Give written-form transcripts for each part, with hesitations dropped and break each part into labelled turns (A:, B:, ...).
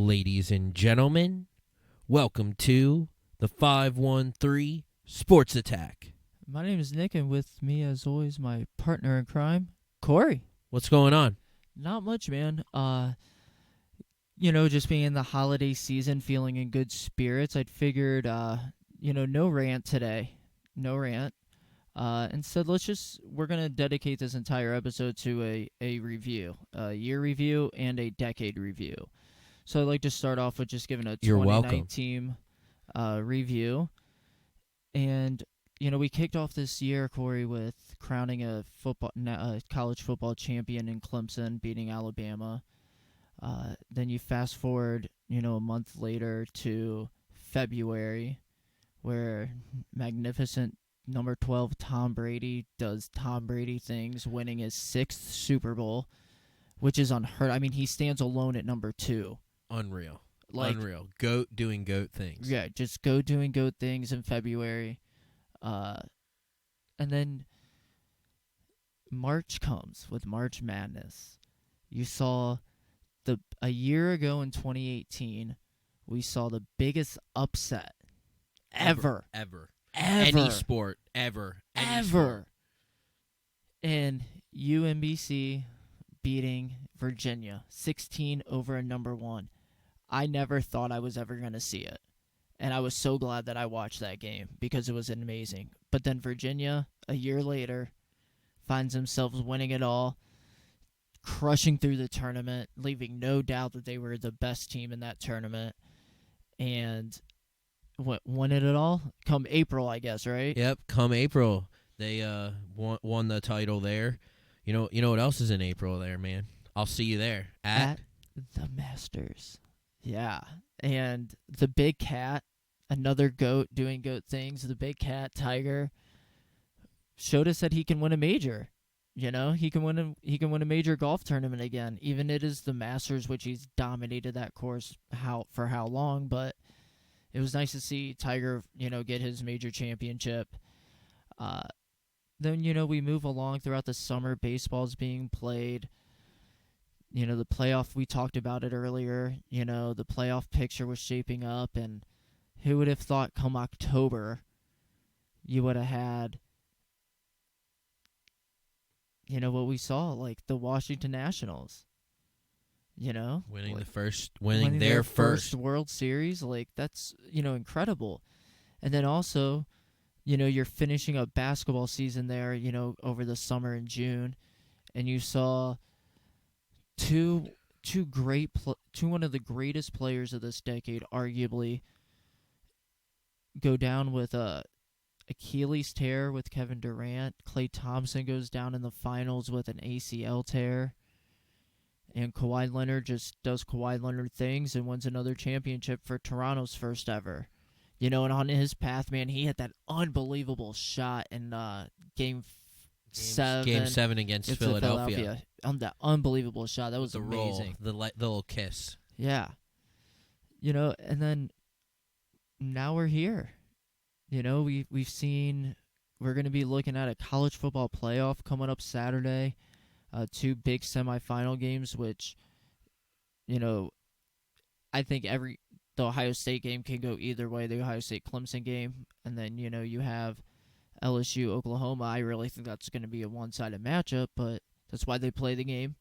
A: Ladies and gentlemen, welcome to the 513 Sports Attack.
B: My name is Nick, and with me, as always, my partner in crime, Cory.
A: What's going on?
B: Not much, man. Just being in the holiday season, feeling in good spirits, I'd figured, no rant today. No rant. Instead, we're going to dedicate this entire episode to a review, a year review and a decade review. So I'd like to start off with just giving a 2019 review. And, we kicked off this year, Cory, with crowning a college football champion in Clemson, beating Alabama. Then you fast forward, a month later to February, where magnificent number 12 Tom Brady does Tom Brady things, winning his 6th Super Bowl, which is unheard. I mean, he stands alone at number 2.
A: Unreal. Unreal. GOAT doing GOAT things.
B: Yeah, just GOAT doing GOAT things in February. And then March comes with March Madness. You saw a year ago in 2018, we saw the biggest upset ever.
A: Any sport, ever. Sport.
B: And UMBC beating Virginia 16 over a number 1. I never thought I was ever going to see it. And I was so glad that I watched that game because it was amazing. But then Virginia, a year later, finds themselves winning it all, crushing through the tournament, leaving no doubt that they were the best team in that tournament. And won it all? Come April, I guess, right?
A: Yep, come April. They won the title there. You know what else is in April there, man? I'll see you there. At
B: the Masters. Yeah. And the Big Cat, another GOAT doing GOAT things, the Big Cat, Tiger, showed us that he can win a major. He can win a major golf tournament again. Even it is the Masters, which he's dominated that course for how long, but it was nice to see Tiger, get his major championship. Then, we move along throughout the summer. Baseball's being played. The playoff, we talked about it earlier. The playoff picture was shaping up, and who would have thought come October you would have had, what we saw, like the Washington Nationals.
A: Winning
B: their
A: first
B: first World Series, like that's incredible. And then also, you're finishing a basketball season there, over the summer in June, and you saw two one of the greatest players of this decade, arguably, go down with a Achilles tear with Kevin Durant. Klay Thompson goes down in the finals with an ACL tear. And Kawhi Leonard just does Kawhi Leonard things and wins another championship for Toronto's first ever. And on his path, man, he hit that unbelievable shot in Game 7.
A: Game 7 against Philadelphia.
B: That unbelievable shot. That was
A: the
B: amazing.
A: Roll, the little kiss.
B: Yeah. And then now we're here. We've seen, we're going to be looking at a college football playoff coming up Saturday. 2 big semifinal games, which, I think the Ohio State game can go either way, the Ohio State-Clemson game. And then, you have LSU-Oklahoma. I really think that's going to be a one-sided matchup, but that's why they play the game.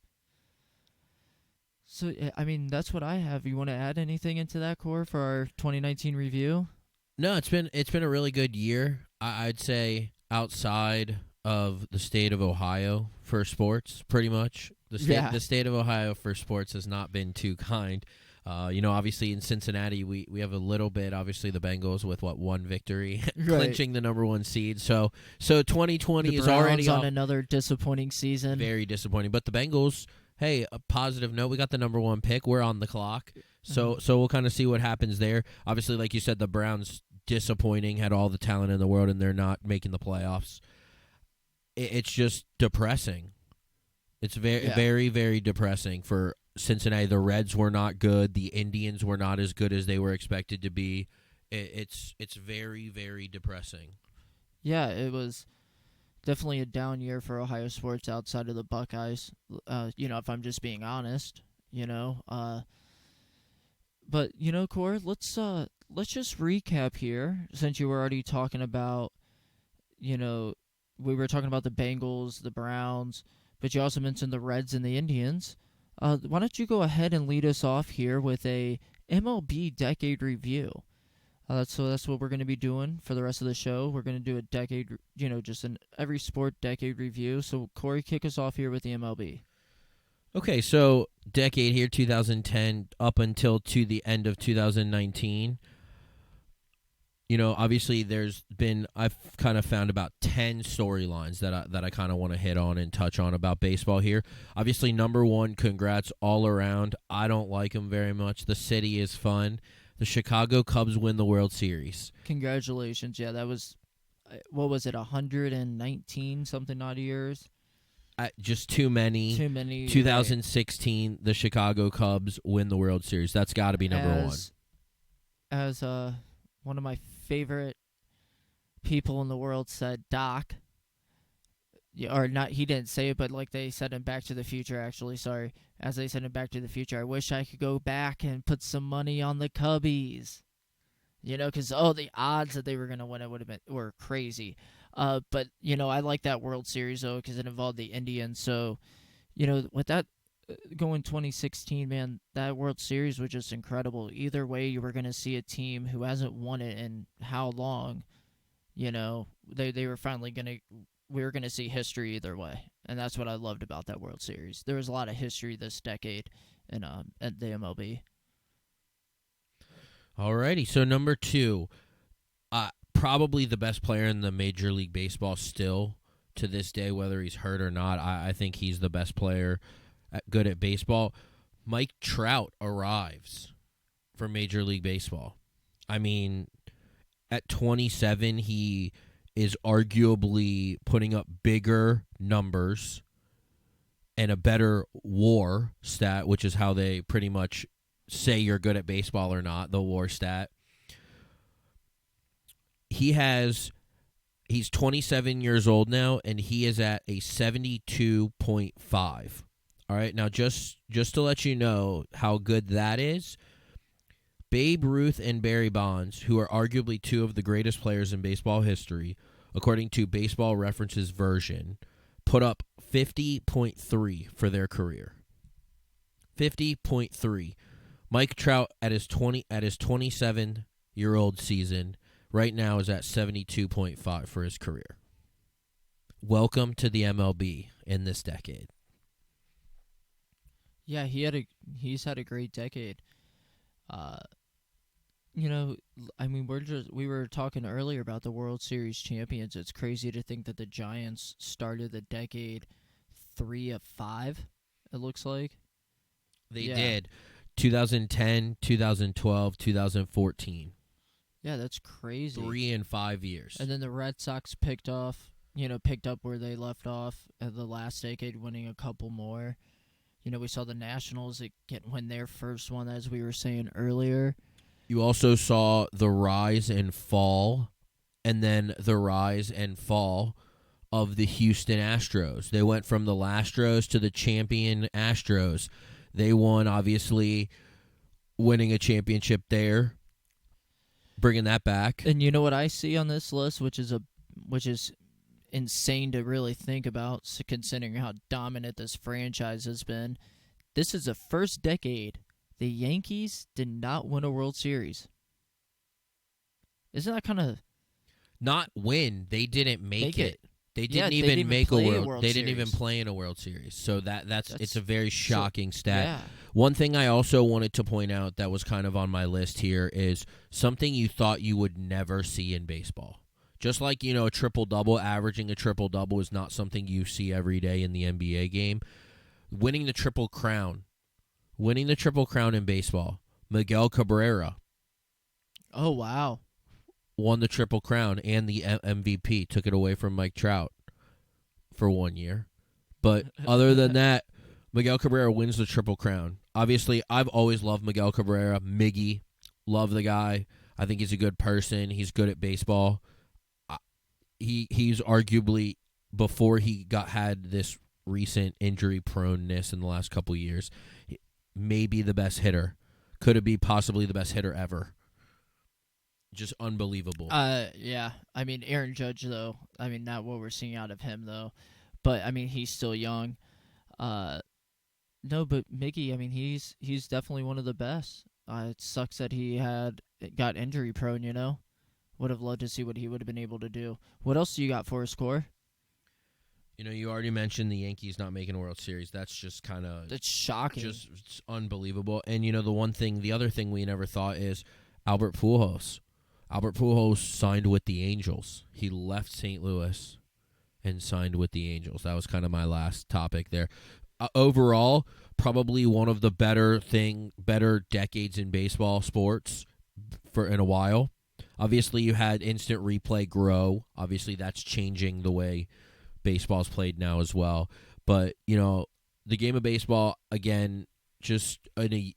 B: So, I mean, that's what I have. You want to add anything into that, Core, for our 2019 review?
A: No, it's been a really good year. I'd say outside of the state of Ohio for sports, pretty much. The state of Ohio for sports has not been too kind. Obviously in Cincinnati, we have a little bit, obviously the Bengals with, one victory, clinching the number 1 seed. So 2020 is already
B: on another disappointing season.
A: Very disappointing. But the Bengals, hey, a positive note, we got the number 1 pick. We're on the clock. So we'll kind of see what happens there. Obviously, like you said, the Browns disappointing, had all the talent in the world, and they're not making the playoffs. It's just depressing. It's very, very depressing for Cincinnati. The Reds were not good. The Indians were not as good as they were expected to be. It's very, very depressing.
B: Yeah, it was definitely a down year for Ohio sports outside of the Buckeyes. If I'm just being honest, But Cor, let's just recap here since you were already talking about, you know, we were talking about the Bengals, the Browns, but you also mentioned the Reds and the Indians. Why don't you go ahead and lead us off here with a MLB decade review? That's what we're going to be doing for the rest of the show. We're going to do a decade, just an every sport decade review. So Corey, kick us off here with the MLB.
A: Okay, so decade here, 2010 up until to the end of 2019. Obviously I've kind of found about 10 storylines that I kind of want to hit on and touch on about baseball here. Obviously, number one, congrats all around. I don't like them very much. The city is fun. The Chicago Cubs win the World Series.
B: Congratulations. Yeah, that was, what was it, 119 something odd years?
A: Just too many. 2016, right. The Chicago Cubs win the World Series. That's got to be number one.
B: As one of my favorite people in the world said, Doc, or not, he didn't say it, but like they said in Back to the Future, actually, sorry. As they said in Back to the Future, I wish I could go back and put some money on the Cubbies. Because, the odds that they were going to win it were crazy. But, I like that World Series, though, because it involved the Indians. So, with that going 2016, man, that World Series was just incredible. Either way, you were going to see a team who hasn't won it in how long. They were finally going to... We were going to see history either way, and that's what I loved about that World Series. There was a lot of history this decade at the MLB.
A: Alrighty, so number two, probably the best player in the Major League Baseball still to this day, whether he's hurt or not. I think he's the best player good at baseball. Mike Trout arrives for Major League Baseball. I mean, at 27, he is arguably putting up bigger numbers and a better WAR stat, which is how they pretty much say you're good at baseball or not, the WAR stat. He's 27 years old now, and he is at a 72.5. All right, now just to let you know how good that is, Babe Ruth and Barry Bonds, who are arguably two of the greatest players in baseball history, according to Baseball Reference's version, put up 50.3 for their career. 50.3. Mike Trout at his 27-year-old season right now is at 72.5 for his career. Welcome to the MLB in this decade.
B: Yeah, he's had a great decade. We were talking earlier about the World Series champions. It's crazy to think that the Giants started the decade 3-5, it looks like.
A: They did. 2010, 2012, 2014.
B: Yeah, that's crazy.
A: 3 and 5 years.
B: And then the Red Sox picked up where they left off in the last decade, winning a couple more. We saw the Nationals win their first one, as we were saying earlier.
A: You also saw the rise and fall, and then the rise and fall of the Houston Astros. They went from the Lastros to the champion Astros. They won, obviously, winning a championship there, bringing that back.
B: And you know what I see on this list, which is insane to really think about, considering how dominant this franchise has been. This is the first decade the Yankees did not win a World Series. Isn't that kind of...
A: Not win. They didn't make it. They didn't
B: They
A: even
B: didn't
A: make a
B: World
A: They
B: Series.
A: didn't even play in a World Series. So it's a very shocking stat.
B: Yeah.
A: One thing I also wanted to point out that was kind of on my list here is something you thought you would never see in baseball. Just like, a triple-double, averaging a triple-double is not something you see every day in the NBA game. Winning the Triple Crown in baseball, Miguel Cabrera.
B: Oh, wow.
A: Won the Triple Crown and the MVP, took it away from Mike Trout for 1 year. But other than that, Miguel Cabrera wins the Triple Crown. Obviously, I've always loved Miguel Cabrera. Miggy, love the guy. I think he's a good person. He's good at baseball. He's arguably, before he had this recent injury proneness in the last couple of years, maybe the best hitter could be possibly the best hitter ever. Just unbelievable.
B: Yeah. I mean, Aaron Judge, though. I mean, not what we're seeing out of him, though. But, I mean, he's still young. No, but Mickey, I mean, he's definitely one of the best. It sucks that he got injury prone, you know? Would have loved to see what he would have been able to do. What else do you got for us, Core?
A: You know, you already mentioned the Yankees not making a World Series. That's just kind of...
B: That's shocking.
A: Just it's unbelievable. And, you know, the other thing we never thought is Albert Pujols. Albert Pujols signed with the Angels. He left St. Louis and signed with the Angels. That was kind of my last topic there. Overall, probably one of the better decades in baseball sports in a while. Obviously, you had instant replay grow. Obviously, that's changing the way baseball's played now as well. But, you know, the game of baseball, again, just the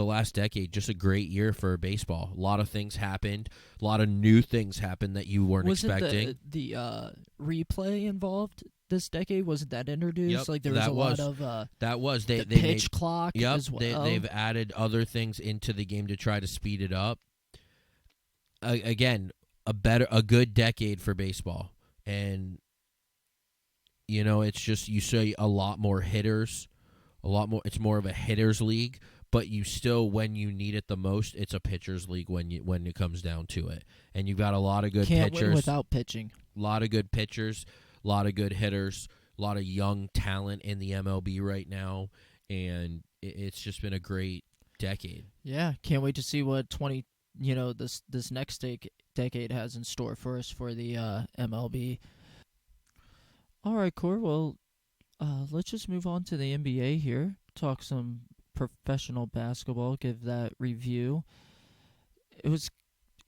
A: last decade, just a great year for baseball. A lot of things happened. A lot of new things happened that you weren't expecting.
B: Wasn't the replay involved this decade? Wasn't that introduced?
A: Yep,
B: like there was a lot of
A: that was
B: the
A: they
B: pitch
A: made,
B: clock
A: yep,
B: as well.
A: They've added other things into the game to try to speed it up. Again, a good decade for baseball. And you know, it's just you see a lot more hitters, a lot more. It's more of a hitters league, but you still, when you need it the most, it's a pitchers league when it comes down to it. And you've got a lot of good
B: Can't
A: pitchers,
B: win without pitching.
A: a lot of good pitchers, a lot of good hitters, a lot of young talent in the MLB right now, and it's just been a great decade.
B: Yeah, can't wait to see what this next decade has in store for us for the MLB. All right, Core. Well, let's just move on to the NBA here. Talk some professional basketball. Give that review. It was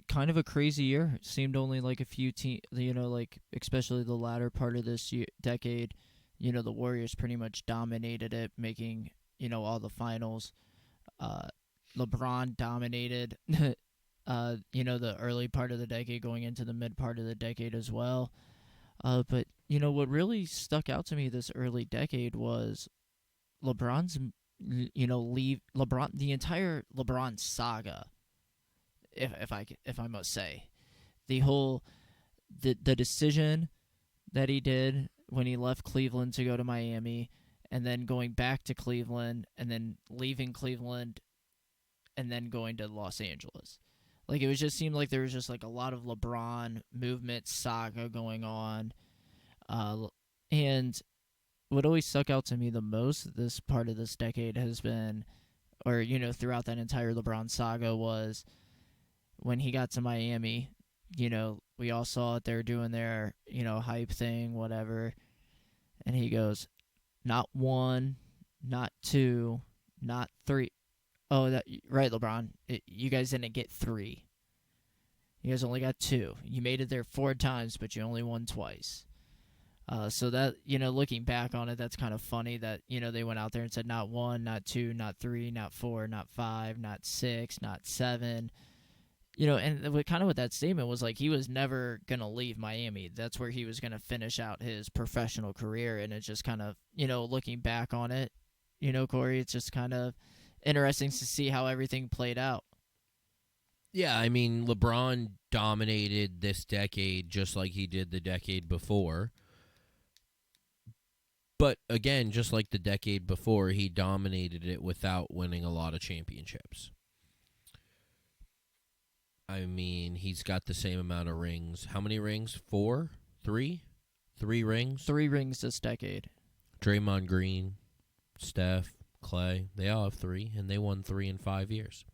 B: kind of a crazy year. It seemed only like a few teams, like especially the latter part of this decade. You know, the Warriors pretty much dominated it, making all the finals. LeBron dominated. The early part of the decade, going into the mid part of the decade as well. But what really stuck out to me this early decade was LeBron's, the entire LeBron saga. If I must say, the decision that he did when he left Cleveland to go to Miami, and then going back to Cleveland, and then leaving Cleveland, and then going to Los Angeles. Like, it just seemed like there was just like a lot of LeBron movement saga going on. And what always stuck out to me the most this part of this decade has been, or, throughout that entire LeBron saga, was when he got to Miami. We all saw it. They were doing their, hype thing, whatever. And he goes, not one, not two, not three. Oh, right, LeBron. You guys didn't get 3. You guys only got 2. You made it there 4 times, but you only won twice. So that, looking back on it, that's kind of funny that, they went out there and said not 1, not 2, not 3, not 4, not 5, not 6, not 7. And what that statement was like, he was never going to leave Miami. That's where he was going to finish out his professional career. And it's just kind of, looking back on it, Corey, it's just kind of interesting to see how everything played out.
A: Yeah, I mean, LeBron dominated this decade just like he did the decade before. But again, just like the decade before, he dominated it without winning a lot of championships. I mean, he's got the same amount of rings. How many rings? 4? 3? 3 rings?
B: 3 rings this decade.
A: Draymond Green, Steph, Clay, they all have 3, and they won 3 in 5 years.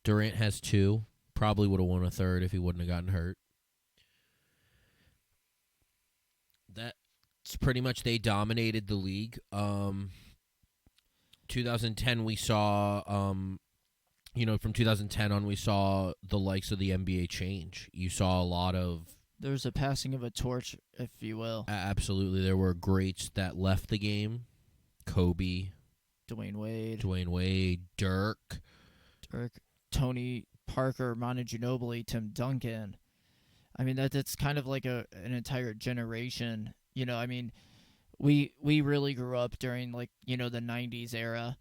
A: Durant has 2. Probably would have won a third if he wouldn't have gotten hurt. That's pretty much, they dominated the league. 2010 we saw, from 2010 on we saw the likes of the NBA change. You saw a lot of...
B: There was a passing of a torch, if you will.
A: Absolutely. There were greats that left the game. Kobe.
B: Dwayne Wade.
A: Dirk.
B: Tony Parker, Manu Ginobili, Tim Duncan. I mean, that's kind of like an entire generation. I mean, we really grew up during, like, the 90s era.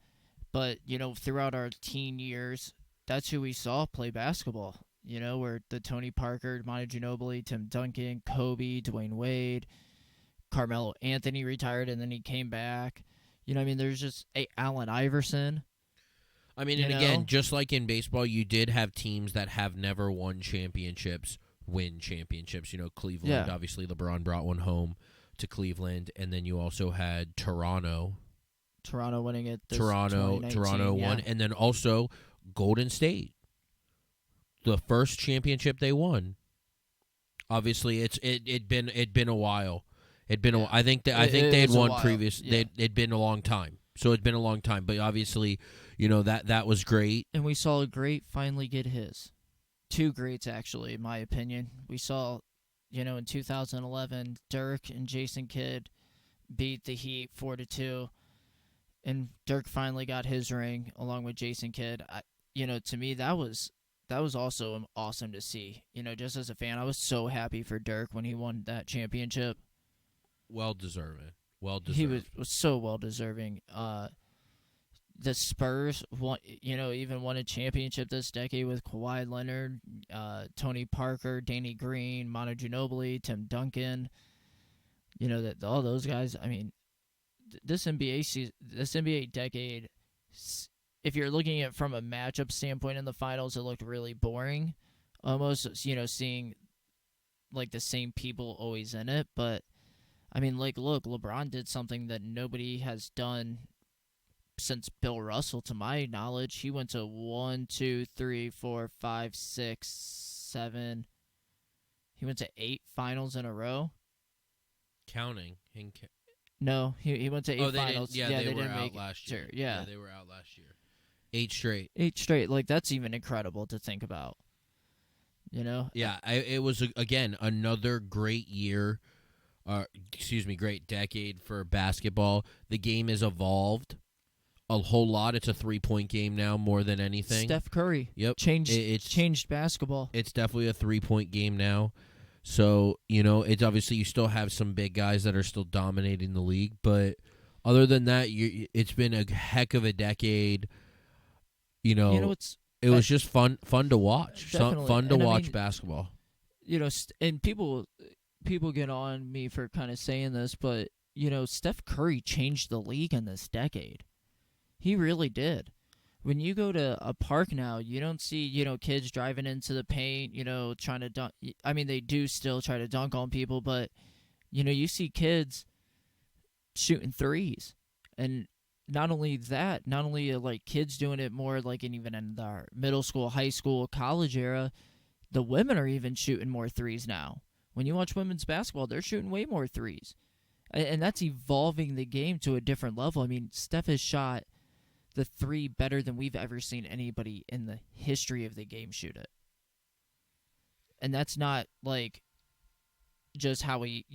B: But, throughout our teen years, that's who we saw play basketball. Where the Tony Parker, Manu Ginobili, Tim Duncan, Kobe, Dwayne Wade, Carmelo Anthony retired and then he came back. There's just Allen Iverson.
A: I mean, and again, just like in baseball, you did have teams that have never won championships win championships. Cleveland, obviously LeBron brought one home to Cleveland, and then you also had Toronto.
B: Toronto winning it.
A: Toronto won, and then also Golden State, the first championship they won. Obviously, it'd been a while. I think they had won previous.
B: Yeah.
A: It'd been a long time, so it'd been a long time. But obviously, that was great.
B: And we saw a great finally get his. Two greats, actually, in my opinion. We saw, in 2011, Dirk and Jason Kidd beat the Heat 4-2, and Dirk finally got his ring along with Jason Kidd. To me, that was also awesome to see. Just as a fan, I was so happy for Dirk when he won that championship.
A: Well deserving.
B: He was so well deserving. The Spurs even won a championship this decade with Kawhi Leonard, Tony Parker, Danny Green, Manu Ginobili, Tim Duncan. All those guys. I mean, this NBA decade, if you're looking at it from a matchup standpoint in the finals, it looked really boring. Almost, seeing like the same people always in it. But I mean, look, LeBron did something that nobody has done since Bill Russell, to my knowledge. He went to 1, 2, 3, 4, 5, 6, 7. He went to 8 finals in a row.
A: Counting.
B: No, he went to 8 finals.
A: They were out last year.
B: Yeah,
A: they were out last year. 8 straight.
B: 8 straight. Like, that's even incredible to think about.
A: Yeah, it was, again, another great year. Great decade for basketball. The game has evolved a whole lot. It's a 3-point game now more than anything.
B: Steph Curry.
A: Yep.
B: Changed basketball.
A: It's definitely a 3-point game now. So, it's obviously you still have some big guys that are still dominating the league, but other than that, it's been a heck of a decade. It was just fun to watch. Fun to watch basketball.
B: And people get on me for kind of saying this, but Steph Curry changed the league in this decade. He really did. When you go to a park now, you don't see, kids driving into the paint, trying to dunk. I mean, they do still try to dunk on people, but, you see kids shooting threes. And not only that, like kids doing it more like even in the middle school, high school, college era, the women are even shooting more threes now. When you watch women's basketball, they're shooting way more threes. And that's evolving the game to a different level. I mean, Steph has shot the 3 better than we've ever seen anybody in the history of the game shoot it. And that's not like just how he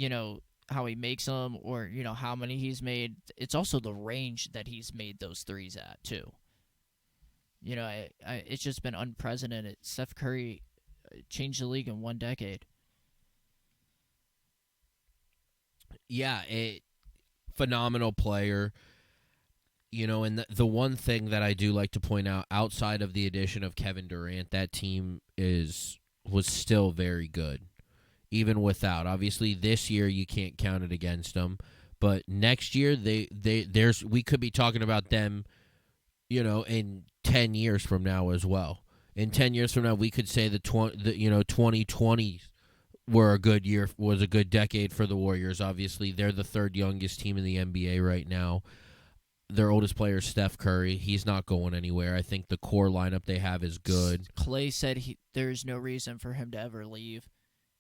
B: makes them or, how many he's made. It's also the range that he's made those threes at, too. It's just been unprecedented. Steph Curry changed the league in 1 decade.
A: Yeah, phenomenal player. And the one thing that I do like to point out, outside of the addition of Kevin Durant, that team was still very good, even without. Obviously, this year you can't count it against them, but next year we could be talking about them, in 10 years from now as well. In 10 years from now, we could say the 2020s was a good decade for the Warriors. Obviously, they're the 3rd youngest team in the NBA right now. Their oldest player is Steph Curry. He's not going anywhere. I think the core lineup they have is good.
B: Clay said there's no reason for him to ever leave.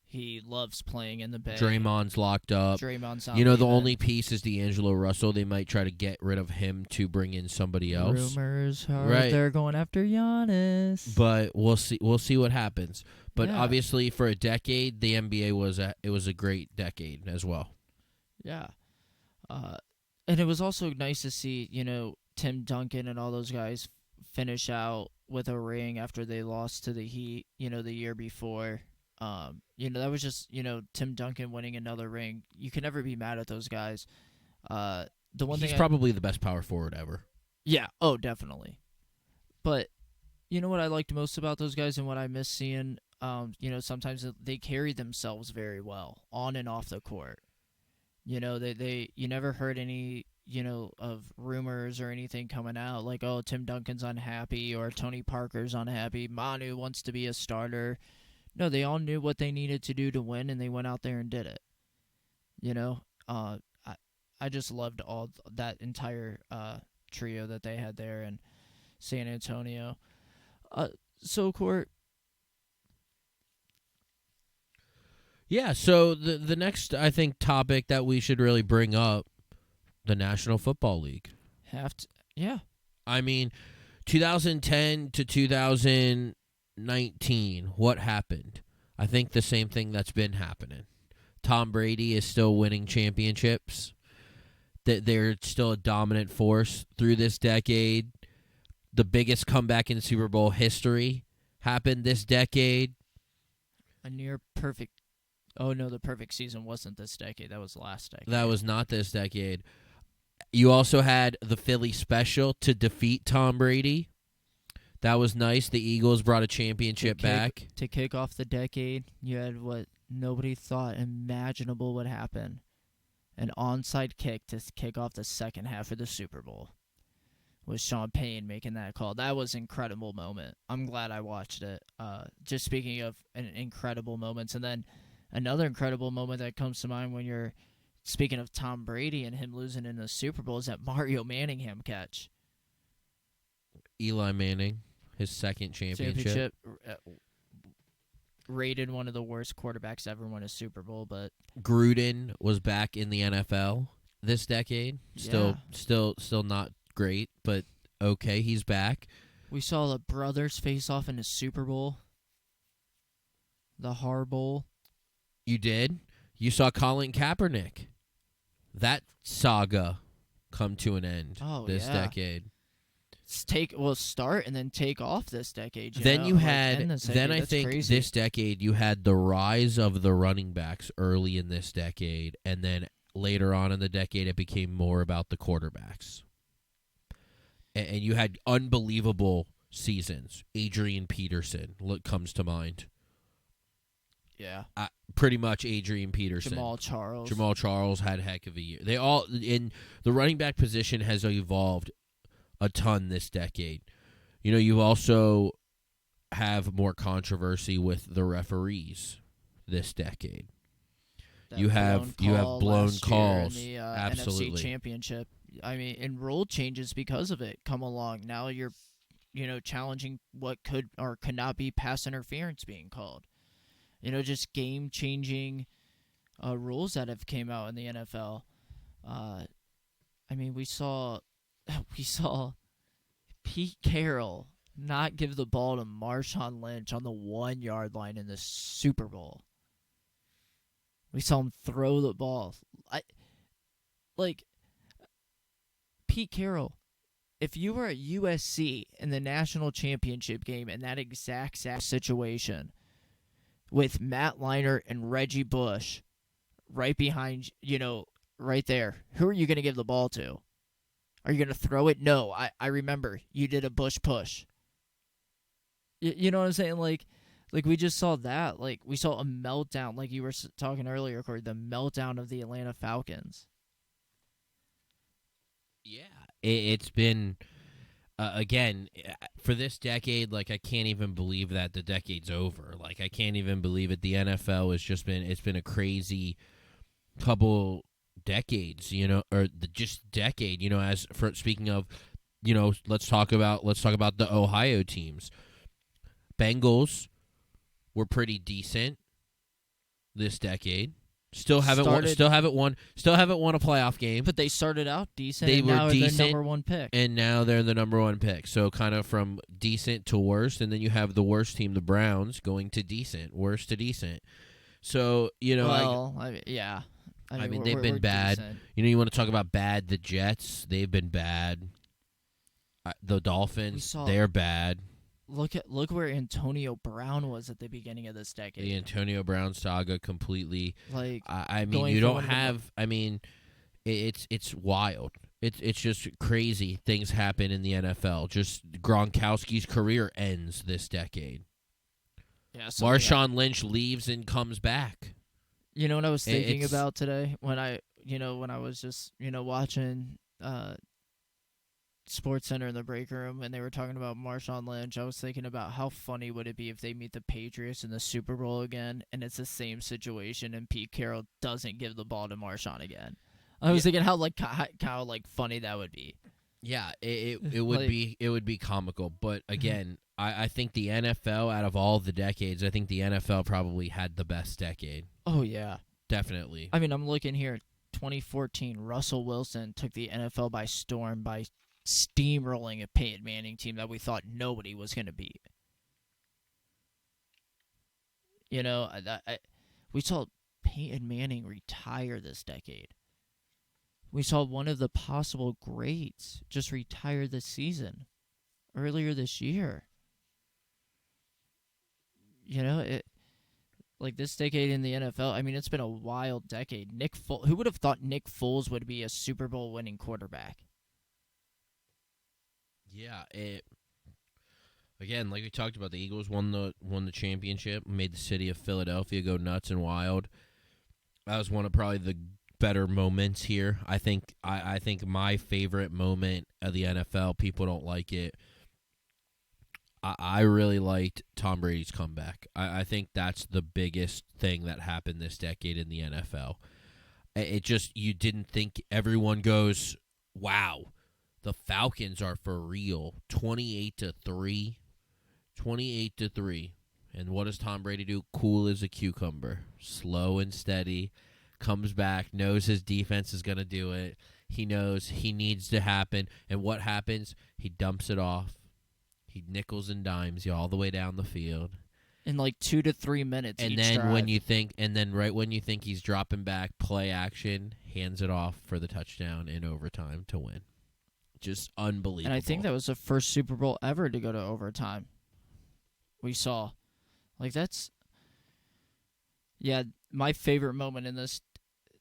B: He loves playing in the Bay.
A: Draymond's locked up.
B: Draymond's out.
A: The only piece is D'Angelo Russell. They might try to get rid of him to bring in somebody else.
B: Rumors are they're going after Giannis.
A: But we'll see. We'll see what happens. But obviously, for a decade, the NBA was a great decade as well.
B: Yeah. And it was also nice to see, Tim Duncan and all those guys finish out with a ring after they lost to the Heat, the year before. That was just, Tim Duncan winning another ring. You can never be mad at those guys. He's
A: probably the best power forward ever.
B: Yeah. Oh, definitely. But you know what I liked most about those guys and what I miss seeing? Sometimes they carry themselves very well on and off the court. They you never heard any of rumors or anything coming out like, oh, Tim Duncan's unhappy or Tony Parker's unhappy. Manu wants to be a starter. No, they all knew what they needed to do to win, and they went out there and did it. You know, uh, I I just loved all that entire trio that they had there in San Antonio. Uh, so Court,
A: Yeah, so the next I think topic that we should really bring up, the National Football League.
B: have to, yeah,
A: I mean, 2010 to 2019, what happened? I think the same thing that's been happening. Tom Brady is still winning championships. That they're still a dominant force through this decade. The biggest comeback in Super Bowl history happened this decade.
B: a near perfect. Oh no, the perfect season wasn't this decade. That was last decade.
A: That was not this decade. You also had the Philly special to defeat Tom Brady. That was nice. The Eagles brought a championship back.
B: To kick off the decade. You had what nobody thought imaginable would happen. An onside kick to kick off the second half of the Super Bowl. With Sean Payne making that call. That was an incredible moment. I'm glad I watched it. Just speaking of incredible moments. And then another incredible moment that comes to mind when you're speaking of Tom Brady and him losing in the Super Bowl is that Mario Manningham catch.
A: Eli Manning, his second championship.
B: Rated one of the worst quarterbacks ever won a Super Bowl, but
A: Gruden was back in the NFL this decade. Still not great, but okay, he's back.
B: We saw the brothers face off in the Super Bowl. The Har Bowl.
A: You did? You saw Colin Kaepernick. That saga come to an end this decade.
B: Start and then take off this decade.
A: Then I think
B: crazy.
A: This decade you had the rise of the running backs early in this decade, and then later on in the decade it became more about the quarterbacks. And you had unbelievable seasons. Adrian Peterson comes to mind.
B: Yeah.
A: Pretty much Adrian Peterson.
B: Jamal
A: Charles had a heck of a year. They all in the running back position has evolved a ton this decade. You also have more controversy with the referees this decade. You have blown calls.
B: In the
A: Absolutely.
B: NFC Championship. I mean, and rule changes because of it come along. Now you're, challenging what could or could not be pass interference being called. Just game-changing rules that have came out in the NFL. We saw Pete Carroll not give the ball to Marshawn Lynch on the 1-yard line in the Super Bowl. We saw him throw the ball. Pete Carroll, if you were at USC in the national championship game in that exact situation with Matt Leinart and Reggie Bush right behind, right there, who are you going to give the ball to? Are you going to throw it? No, I remember you did a Bush push. You know what I'm saying? Like we just saw that. Like we saw a meltdown, like you were talking earlier, Corey, the meltdown of the Atlanta Falcons.
A: Yeah, it's been again for this decade. Like I can't even believe that the decade's over. Like I can't even believe it. The NFL has just been a crazy couple decades, or just decade. As for speaking of, let's talk about the Ohio teams. Bengals were pretty decent this decade. Still haven't won a playoff game.
B: But they started out decent.
A: They
B: and
A: were
B: now
A: decent,
B: they're the number one pick.
A: And now they're the number one pick. So kind of from decent to worst, and then you have the worst team, the Browns, going to decent, worst to decent. So
B: yeah.
A: They've been bad.
B: Decent.
A: You want to talk about bad? The Jets, they've been bad. The Dolphins, they're bad.
B: Look where Antonio Brown was at the beginning of this decade.
A: The Antonio Brown saga completely.
B: You
A: It's wild. It's just crazy things happen in the NFL. Just Gronkowski's career ends this decade.
B: Yeah,
A: Marshawn Lynch leaves and comes back.
B: You know what I was thinking
A: It's
B: about today when I was just watching Sports Center in the break room and they were talking about Marshawn Lynch. I was thinking about how funny would it be if they meet the Patriots in the Super Bowl again and it's the same situation and Pete Carroll doesn't give the ball to Marshawn again. I was thinking how funny that would be.
A: Yeah, it would be comical, but again, I think the NFL out of all the decades, I think the NFL probably had the best decade.
B: Oh yeah,
A: definitely.
B: I mean, I'm looking here. 2014, Russell Wilson took the NFL by storm by steamrolling a Peyton Manning team that we thought nobody was going to beat. We saw Peyton Manning retire this decade. We saw one of the possible greats just retire this season, earlier this year. This decade in the NFL, I mean, it's been a wild decade. Who would have thought Nick Foles would be a Super Bowl winning quarterback?
A: Yeah, again, like we talked about, the Eagles won the championship, made the city of Philadelphia go nuts and wild. That was one of probably the better moments here. I think my favorite moment of the NFL, people don't like it. I really liked Tom Brady's comeback. I think that's the biggest thing that happened this decade in the NFL. It just, you didn't think, everyone goes, wow, the Falcons are for real. 28-3. 28-3. And what does Tom Brady do? Cool as a cucumber. Slow and steady. Comes back, knows his defense is going to do it. He knows he needs to happen. And what happens? He dumps it off. He nickels and dimes you all the way down the field.
B: In 2 to 3 minutes.
A: And then right when you think he's dropping back, play action, hands it off for the touchdown in overtime to win. Just unbelievable.
B: And I think that was the first Super Bowl ever to go to overtime. We saw. That's... Yeah, my favorite moment in this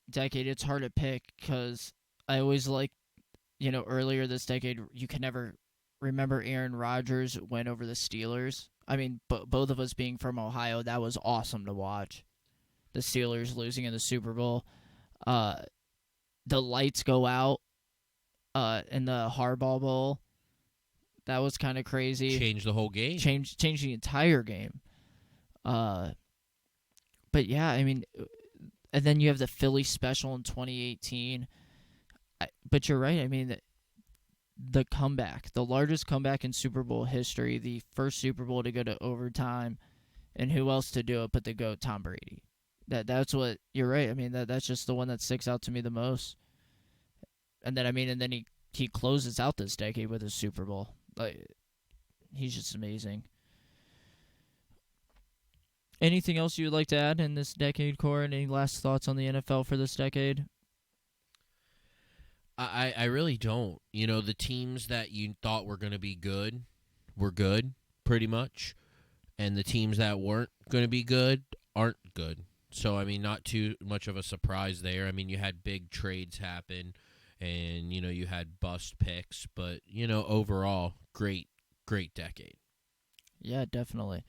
B: decade, it's hard to pick because I always earlier this decade, you can never remember Aaron Rodgers went over the Steelers. I mean, both of us being from Ohio, that was awesome to watch. The Steelers losing in the Super Bowl. The lights go out in the Harbaugh Bowl. That was kind of crazy.
A: Changed the whole game.
B: Changed the entire game. But yeah, I mean, and then you have the Philly special in 2018. But you're right. I mean, the comeback, the largest comeback in Super Bowl history, the first Super Bowl to go to overtime, and who else to do it but the GOAT, Tom Brady. That's what you're right. I mean, that's just the one that sticks out to me the most. And then he closes out this decade with a Super Bowl. He's just amazing. Anything else you would like to add in this decade, Corin? Any last thoughts on the NFL for this decade?
A: I really don't. The teams that you thought were going to be good were good, pretty much. And the teams that weren't going to be good aren't good. So, I mean, not too much of a surprise there. I mean, you had big trades happen, and, you had bust picks. But, overall, great decade.
B: Yeah, definitely.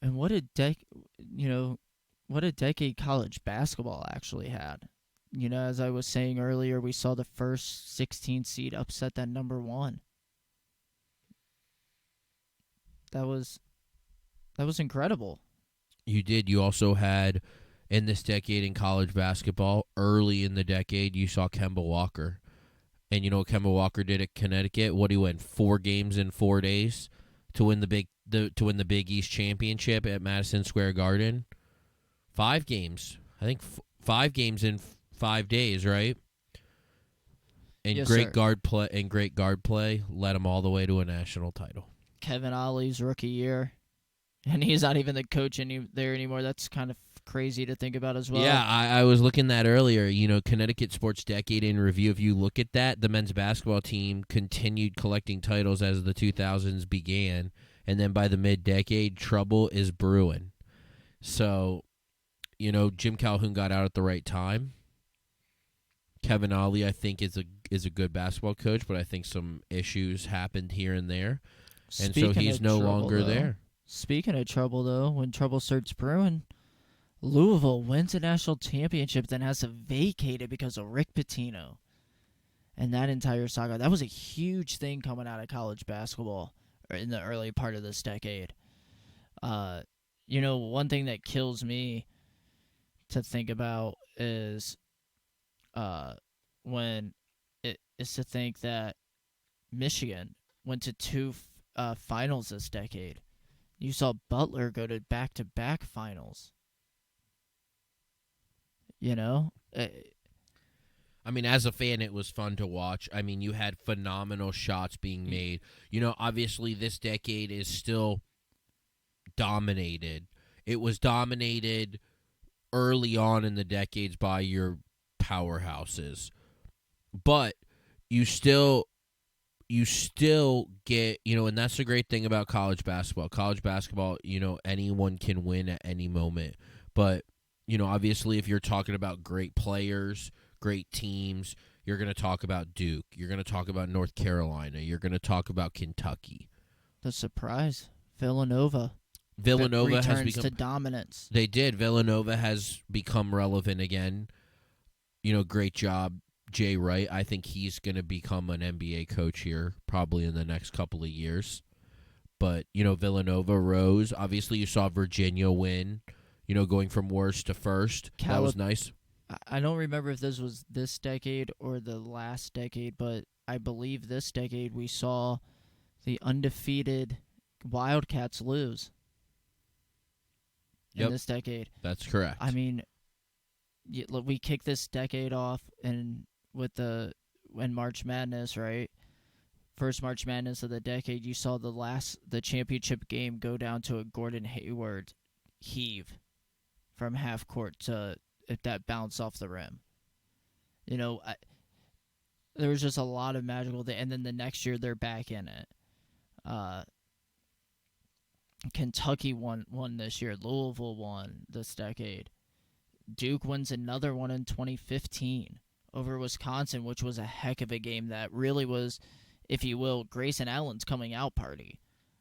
B: And what a decade college basketball actually had. As I was saying earlier, we saw the first 16 seed upset that number 1. That was incredible.
A: You did. You also had, in this decade in college basketball, early in the decade, you saw Kemba Walker. And you know what Kemba Walker did at Connecticut? What, he went 4 games in 4 days to win the Big East championship at Madison Square Garden? 5 games. I think 5 games in 5 days, right? And
B: yes,
A: great
B: sir.
A: guard play led him all the way to a national title.
B: Kevin Ollie's rookie year, and he's not even the coach there anymore. That's kind of crazy to think about as well.
A: Yeah, I was looking at that earlier. Connecticut Sports Decade in Review. If you look at that, the men's basketball team continued collecting titles as the 2000s began, and then by the mid-decade, trouble is brewing. So, Jim Calhoun got out at the right time. Kevin Ollie, I think, is a good basketball coach, but I think some issues happened here and there, and so
B: Speaking
A: he's
B: of
A: no
B: trouble,
A: longer
B: though,
A: there.
B: Speaking of trouble, though, when trouble starts brewing, Louisville wins a national championship, then has to vacate it because of Rick Pitino. And that entire saga, that was a huge thing coming out of college basketball in the early part of this decade. One thing that kills me to think about is when it is to think that Michigan went to two finals this decade. You saw Butler go to back-to-back finals. You know?
A: I mean, as a fan, it was fun to watch. I mean, you had phenomenal shots being made. Obviously, this decade is still dominated. It was dominated early on in the decades by your powerhouses. But you still get, and that's the great thing about college basketball. College basketball, anyone can win at any moment. But, obviously if you're talking about great players, great teams, you're going to talk about Duke. You're going to talk about North Carolina. You're going to talk about Kentucky.
B: The surprise, Villanova
A: Villanova has
B: returns
A: become
B: to dominance.
A: They did. Villanova has become relevant again. Great job, Jay Wright. I think he's going to become an NBA coach here probably in the next couple of years. But, Villanova rose. Obviously, you saw Virginia win, going from worst to first. That was nice.
B: I don't remember if this was this decade or the last decade, but I believe this decade we saw the undefeated Wildcats lose. In this decade.
A: That's correct.
B: I mean, we kicked this decade off in March Madness, right? First March Madness of the decade, you saw the championship game go down to a Gordon Hayward heave from half court to that bounce off the rim. There was just a lot of magical things, and then the next year they're back in it. Kentucky won this year. Louisville won this decade. Duke wins another one in 2015 over Wisconsin, which was a heck of a game that really was, if you will, Grayson Allen's coming out party.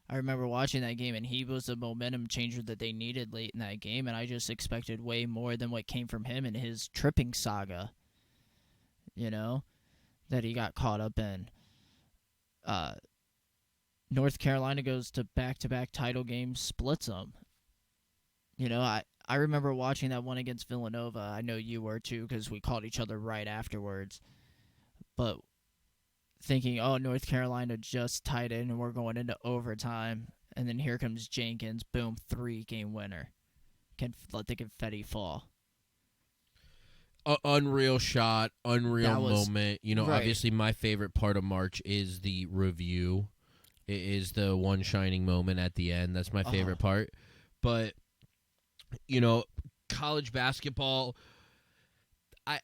B: I remember watching that game, and he was the momentum changer that they needed late in that game, and I just expected way more than what came from him in his tripping saga, that he got caught up in. North Carolina goes to back-to-back title games, splits them. I remember watching that one against Villanova. I know you were too because we called each other right afterwards. But thinking, North Carolina just tied in and we're going into overtime. And then here comes Jenkins. Boom, 3-game winner. Can let the confetti fall.
A: Unreal shot, unreal moment.
B: Right.
A: Obviously my favorite part of March is the review. It is the one shining moment at the end. That's my favorite part. But, college basketball, I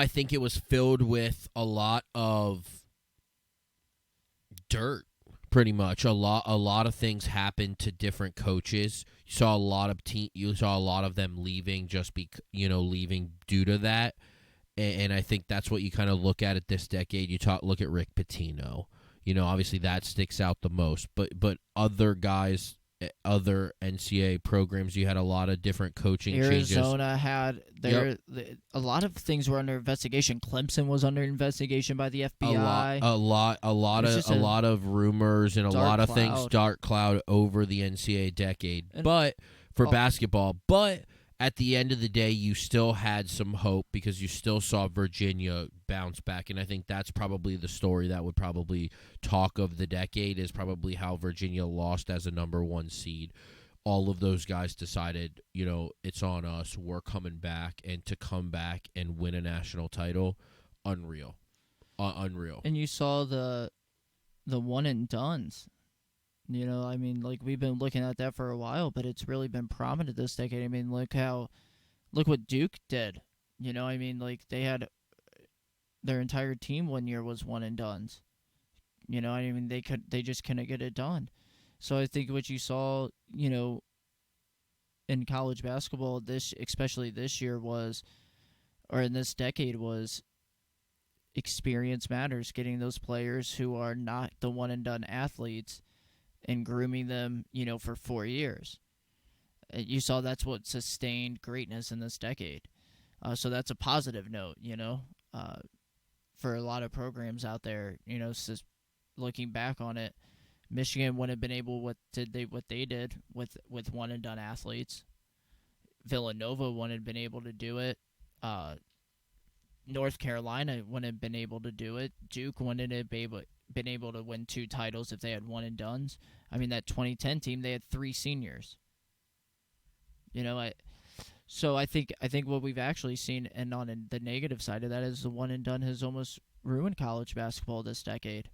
A: think it was filled with a lot of dirt, pretty much. A lot of things happened to different coaches. You saw a lot of them leaving leaving due to that. And I think that's what you kind of look at this decade. Look at Rick Pitino. Obviously that sticks out the most, but other guys, other NCAA programs, you had a lot of different coaching changes.
B: Arizona had a lot of things were under investigation. Clemson was under investigation by the FBI.
A: A lot of rumors and a lot of things, dark cloud over the NCAA decade. But for basketball, at the end of the day, you still had some hope because you still saw Virginia bounce back. And I think that's probably the story that would probably talk of the decade is probably how Virginia lost as a number 1 seed. All of those guys decided, it's on us. We're coming back. And to come back and win a national title, unreal. Unreal.
B: And you saw the one and dones. We've been looking at that for a while, but it's really been prominent this decade. I mean, look what Duke did. They had their entire team one year was one and dones. They just couldn't get it done. So I think what you saw, in college basketball especially this year in this decade was experience matters. Getting those players who are not the one and done athletes and grooming them, for 4 years. You saw that's what sustained greatness in this decade. So that's a positive note, for a lot of programs out there. Looking back on it, Michigan wouldn't have been able what they did with one and done athletes. Villanova wouldn't have been able to do it. North Carolina wouldn't have been able to do it. Duke wouldn't have been able to win 2 titles if they had one and dones. I mean, that 2010 team, they had 3 seniors. So I think what we've actually seen, and on the negative side of that, is the one and done has almost ruined college basketball this decade.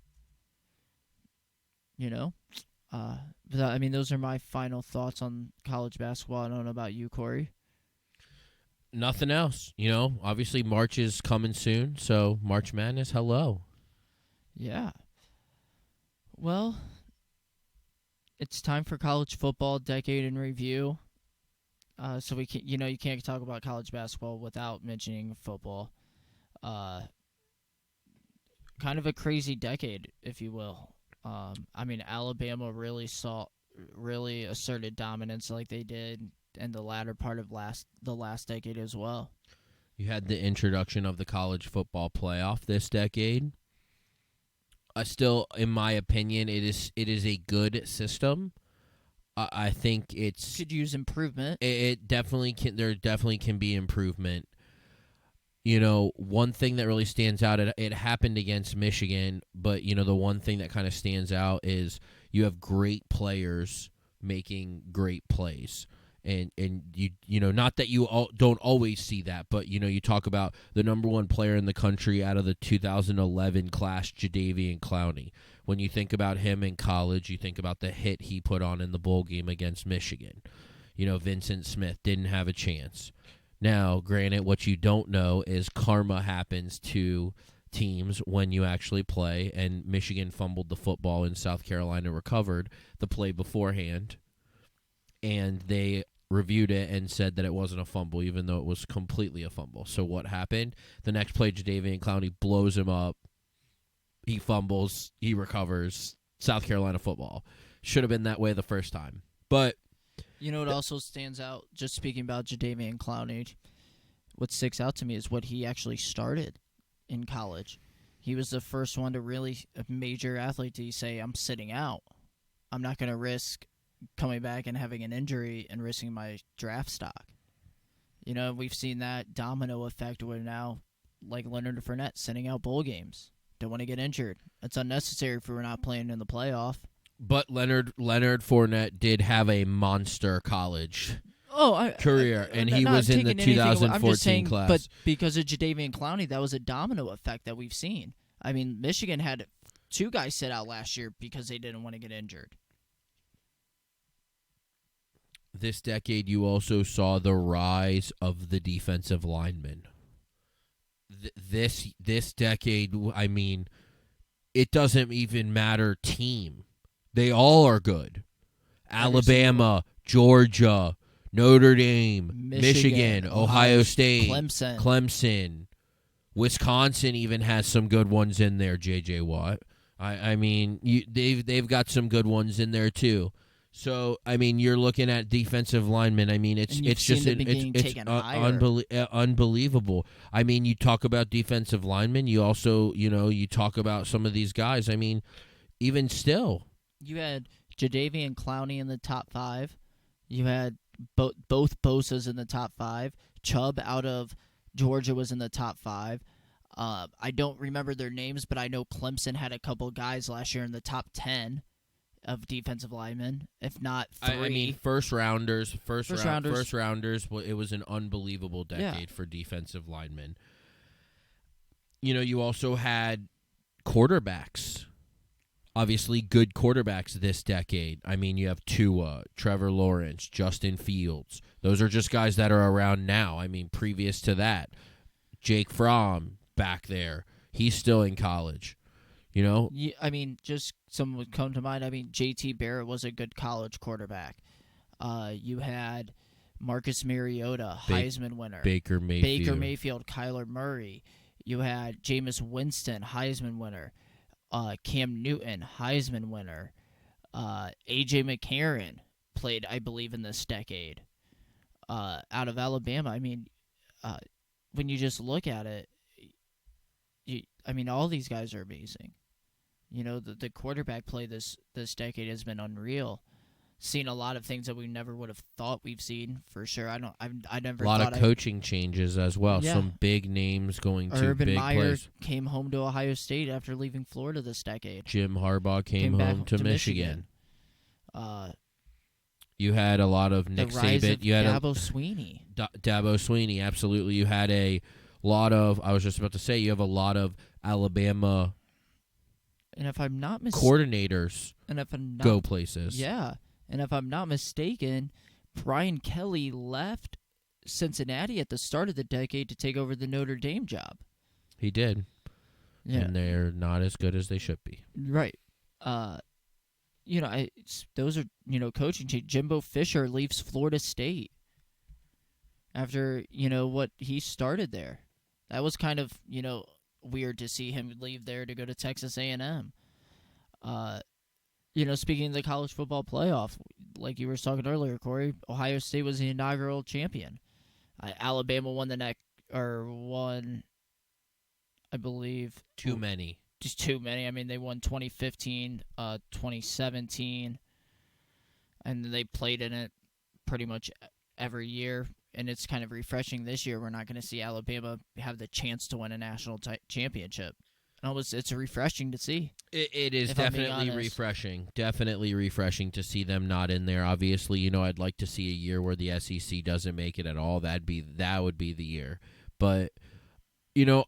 B: But I mean, those are my final thoughts on college basketball. I don't know about you, Cory.
A: Nothing else. Obviously March is coming soon, so March Madness, hello.
B: Yeah. Well, it's time for college football decade in review. So we can, you can't talk about college basketball without mentioning football. Kind of a crazy decade, if you will. I mean, Alabama really asserted dominance like they did in the latter part of the last decade as well.
A: You had the introduction of the college football playoff this decade. Still, in my opinion, it is a good system. I think it's
B: could use improvement.
A: It definitely can. There definitely can be improvement. One thing that really stands out, it happened against Michigan, but, the one thing that kind of stands out is you have great players making great plays. And not that you don't always see that, but, you talk about the number 1 player in the country out of the 2011 class, Jadeveon Clowney. When you think about him in college, you think about the hit he put on in the bowl game against Michigan. Vincent Smith didn't have a chance. Now, granted, what you don't know is karma happens to teams when you actually play, and Michigan fumbled the football and South Carolina recovered the play beforehand, and they reviewed it and said that it wasn't a fumble, even though it was completely a fumble. So what happened? The next play, Jadeveon Clowney blows him up. He fumbles. He recovers. South Carolina football. Should have been that way the first time. But
B: what also stands out, just speaking about Jadeveon Clowney, what sticks out to me is what he actually started in college. He was the first one to really, a major athlete, to say, I'm sitting out. I'm not going to risk coming back and having an injury and risking my draft stock. We've seen that domino effect where now, like Leonard Fournette, sitting out bowl games. Don't want to get injured. It's unnecessary if we're not playing in the playoff.
A: But Leonard Fournette did have a monster college career, and he was in the 2014 class.
B: But because of Jadeveon Clowney, that was a domino effect that we've seen. I mean, Michigan had 2 guys sit out last year because they didn't want to get injured.
A: This decade, you also saw the rise of the defensive linemen. This decade, I mean, it doesn't even matter team. They all are good. Alabama, Georgia, Notre Dame, Michigan, Ohio State, Clemson. Wisconsin even has some good ones in there, J.J. Watt. I mean, they've got some good ones in there too. So, I mean, you're looking at defensive linemen. I mean, it's just unbelievable. I mean, you talk about defensive linemen. You also, you talk about some of these guys. I mean, even still.
B: You had Jadeveon Clowney in the top 5. You had both Bosa's in the top 5. Chubb out of Georgia was in the top 5. I don't remember their names, but I know Clemson had a couple guys last year in the top 10 of defensive linemen, if not 3.
A: I mean, first rounders. It was an unbelievable decade for defensive linemen. You also had quarterbacks. Obviously, good quarterbacks this decade. I mean, you have Tua, Trevor Lawrence, Justin Fields. Those are just guys that are around now. I mean, previous to that, Jake Fromm back there. He's still in college.
B: I mean, just some would come to mind. I mean, J.T. Barrett was a good college quarterback. You had Marcus Mariota, Heisman winner.
A: Baker Mayfield,
B: Kyler Murray. You had Jameis Winston, Heisman winner. Cam Newton, Heisman winner. A.J. McCarron played, I believe, in this decade. Out of Alabama. I mean, when you just look at it, all these guys are amazing. The quarterback play this decade has been unreal. Seen a lot of things that we never would have thought we've seen, for sure. I never
A: a
B: thought
A: lot of coaching changes as well.
B: Yeah.
A: Some big names going to
B: Urban
A: big
B: Meyer
A: places.
B: came home to Ohio State after leaving Florida this decade.
A: Jim Harbaugh came
B: back
A: home to Michigan.
B: The
A: You had a lot of Nick
B: rise
A: Saban.
B: of
A: You had
B: Dabo Swinney.
A: Dabo Swinney, absolutely. You had a lot of, I was just about to say, you have a lot of Alabama
B: And if I'm not
A: coordinators go places.
B: Yeah. And if I'm not mistaken, Brian Kelly left Cincinnati at the start of the decade to take over the Notre Dame job.
A: He did.
B: Yeah.
A: And they're not as good as they should be.
B: Right. Those are, coaching change. Jimbo Fisher leaves Florida State after, what he started there. That was kind of, weird to see him leave there to go to Texas A&M. Speaking of the college football playoff, like you were talking earlier, Cory, Ohio State was the inaugural champion. Alabama won I believe.
A: Too many.
B: Just too many. I mean, they won 2015, 2017, and they played in it pretty much every year. And it's kind of refreshing this year. We're not going to see Alabama have the chance to win a national championship. And it's refreshing to see.
A: It is definitely refreshing. Definitely refreshing to see them not in there. Obviously, I'd like to see a year where the SEC doesn't make it at all. That would be the year. But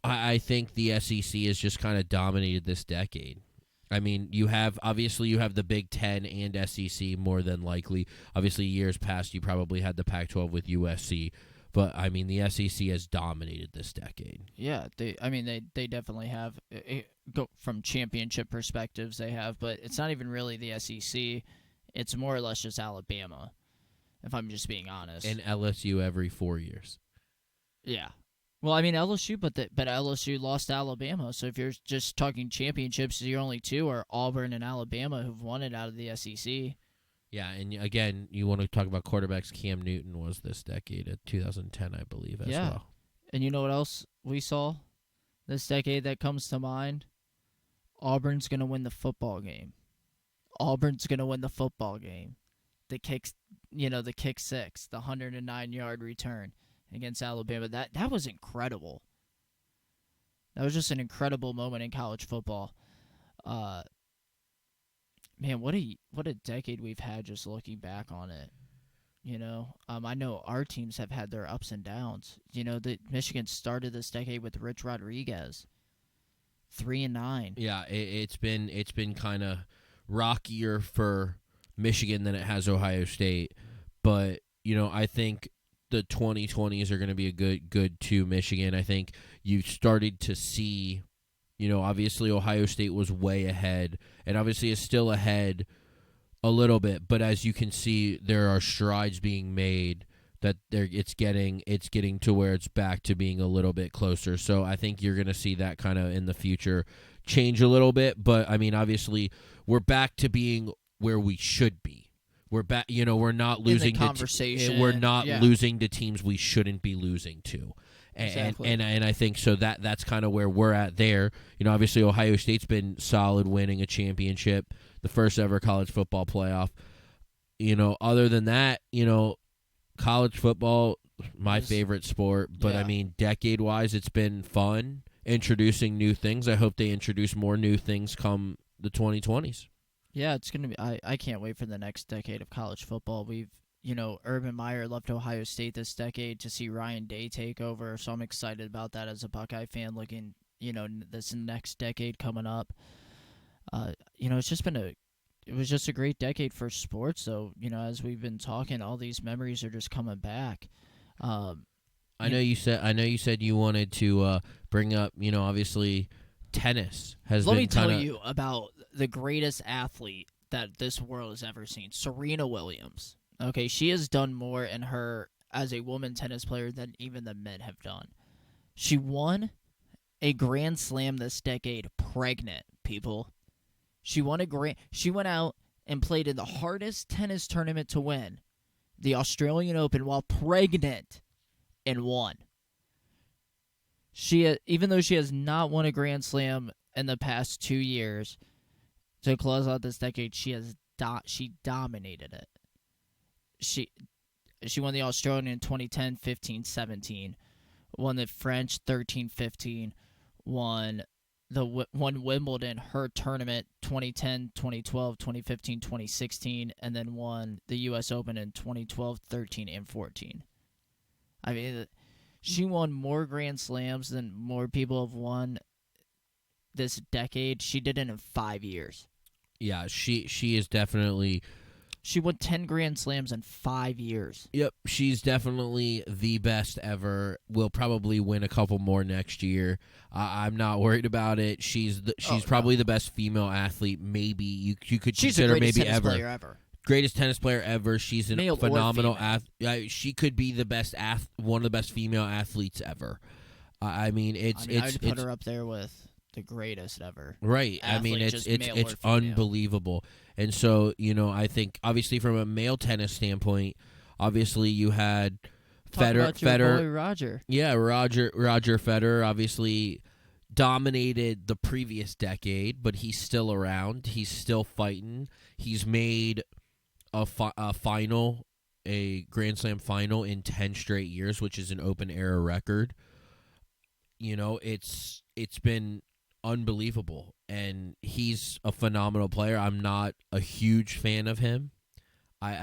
A: I think the SEC has just kind of dominated this decade. I mean, you have the Big Ten and SEC more than likely. Obviously, years past, you probably had the Pac-12 with USC. But, I mean, the SEC has dominated this decade.
B: Yeah, they definitely have. Go from championship perspectives, they have. But it's not even really the SEC. It's more or less just Alabama, if I'm just being honest.
A: And LSU every 4 years.
B: Yeah. Well, I mean, LSU, but LSU lost to Alabama. So if you're just talking championships, your only two are Auburn and Alabama who've won it out of the SEC.
A: Yeah, and again, you want to talk about quarterbacks. Cam Newton was this decade at 2010, I believe, as well.
B: And you know what else we saw this decade that comes to mind? Auburn's going to win the football game. Auburn's going to win the football game. The kick six, the 109-yard return against Alabama. That was incredible. That was just an incredible moment in college football. Man, what a decade we've had just looking back on it. I know our teams have had their ups and downs. The Michigan started this decade with Rich Rodriguez, 3-9.
A: Yeah, it's been kind of rockier for Michigan than it has Ohio State, but I think the 2020s are going to be a good to Michigan. I think you started to see. Obviously Ohio State was way ahead, and obviously is still ahead a little bit. But as you can see, there are strides being made that it's getting to where it's back to being a little bit closer. So I think you're going to see that kind of in the future change a little bit. But I mean, obviously, we're back to being where we should be. We're back. We're not losing
B: in the conversation.
A: We're not losing to teams we shouldn't be losing to.
B: Exactly.
A: And I think so that's kind of where we're at there. Obviously Ohio State's been solid, winning a championship, the first ever college football playoff. Other than that, college football, my favorite sport. But I mean, decade-wise, it's been fun introducing new things. I hope they introduce more new things come the 2020s.
B: Yeah, it's gonna be. I can't wait for the next decade of college football. Urban Meyer left Ohio State this decade to see Ryan Day take over, so I'm excited about that as a Buckeye fan looking, this next decade coming up. It's just it was just a great decade for sports, so, as we've been talking, all these memories are just coming back.
A: I know you said you wanted to bring up, obviously tennis has
B: Let
A: been
B: me tell you about the greatest athlete that this world has ever seen, Serena Williams. Okay, she has done more in her as a woman tennis player than even the men have done. She won a Grand Slam this decade pregnant, people. She won She went out and played in the hardest tennis tournament to win, the Australian Open, while pregnant, and won. Even though she has not won a Grand Slam in the past 2 years, to close out this decade, she dominated it. She won the Australian in 2010, 15, 17, won the French 13, 15, won Wimbledon, her tournament 2010, 2012, 2015, 2016, and then won the U.S. Open in 2012, 13, and 14. I mean, she won more Grand Slams than more people have won this decade. She did it in 5 years.
A: Yeah, she is definitely...
B: She won 10 Grand Slams in 5 years.
A: Yep, she's definitely the best ever. Will probably win a couple more next year. I'm not worried about it. She's probably the best female athlete. Maybe you could consider maybe ever.
B: Player ever.
A: Greatest tennis player ever. She's a
B: Male
A: phenomenal athlete. She could be the best one of the best female athletes ever. I mean,
B: I'd put her up there with the greatest ever.
A: Right.
B: Athlete,
A: I mean, it's
B: female.
A: unbelievable. And so, I think obviously from a male tennis standpoint, obviously you had
B: Federer, boy Roger.
A: Yeah, Roger Federer obviously dominated the previous decade, but he's still around. He's still fighting. He's made a final, a Grand Slam final in 10 straight years, which is an open era record. It's been unbelievable, and he's a phenomenal player. I'm not a huge fan of him.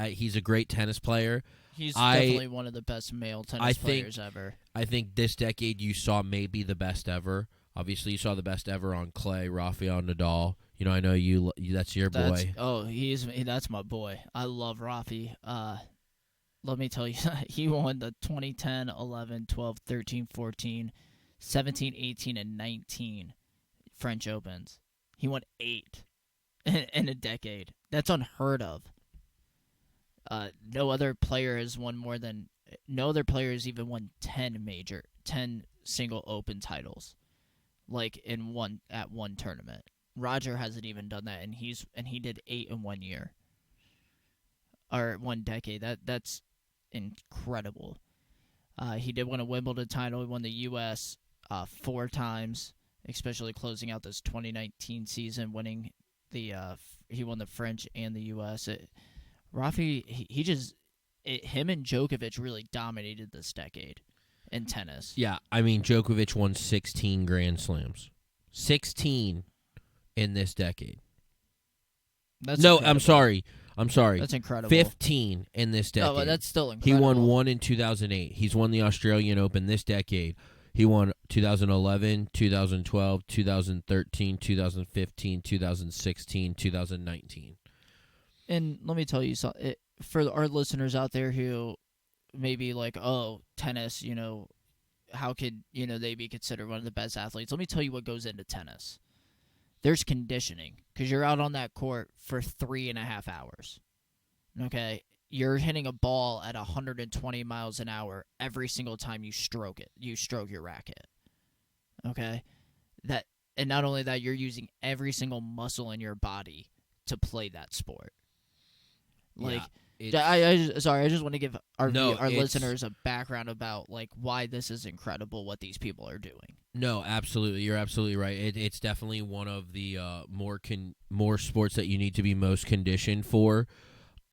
A: He's a great tennis player.
B: He's definitely one of the best male tennis players ever.
A: I think this decade you saw maybe the best ever. Obviously, you saw the best ever on clay, Rafael Nadal. I know you. That's your boy.
B: That's my boy. I love Rafi. Let me tell you, he won the 2010, 11, 12, 13, 14, 17, 18, and 19 French Opens. He won 8 in a decade. That's unheard of. No other player has even won 10 single Open titles, like at one tournament. Roger hasn't even done that, and he did 8 in 1 year or 1 decade. That's incredible. He did win a Wimbledon title. He won the U.S. 4 times, especially closing out this 2019 season, winning he won the French and the U.S. Rafi, him and Djokovic really dominated this decade in tennis.
A: Yeah, I mean, Djokovic won 16 Grand Slams. 16 in this decade. I'm sorry.
B: That's incredible.
A: 15 in this decade.
B: Oh, well, that's still incredible.
A: He won 1 in 2008. He's won the Australian Open this decade. He won 2011, 2012, 2013, 2015, 2016, 2019.
B: And let me tell you something. For our listeners out there who may be like, oh, tennis, how could, they be considered one of the best athletes? Let me tell you what goes into tennis. There's conditioning, because you're out on that court for 3.5 hours. Okay? You're hitting a ball at 120 miles an hour every single time you stroke it. You stroke your racket. Okay? And not only that, you're using every single muscle in your body to play that sport. I just want to give our listeners a background about why this is incredible, what these people are doing.
A: No, absolutely, you're absolutely right. It's definitely one of the more sports that you need to be most conditioned for.